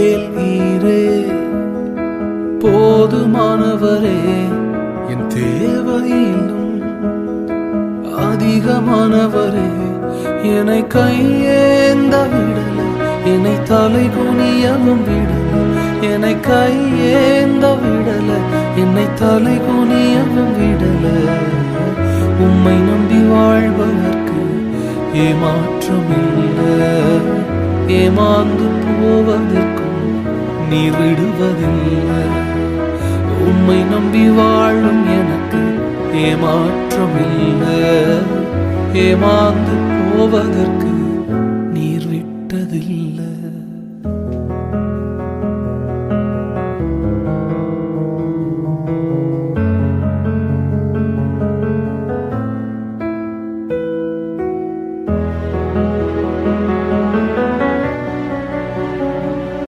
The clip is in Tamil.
ஏல் ஈரே போதுமானவரே, என் தேவை இன்னும் அதிகமானவரே. என்னை கையேந்த விடல, என்னை தலை குனியவும் விடல, என்னை கையேந்த விடல, என்னை தலை குனியவும் விடல. உம்மை நம்பி வாழ்வதற்கு ஏமாற்றம் இல்லை, ஏமாந்து போவதற்கும் நீ விடுவதில்லை. உம்மை நம்பி வாழும் எனக்கு ஏமாற்றம் இல்லை, ஏமாந்து போவதற்கு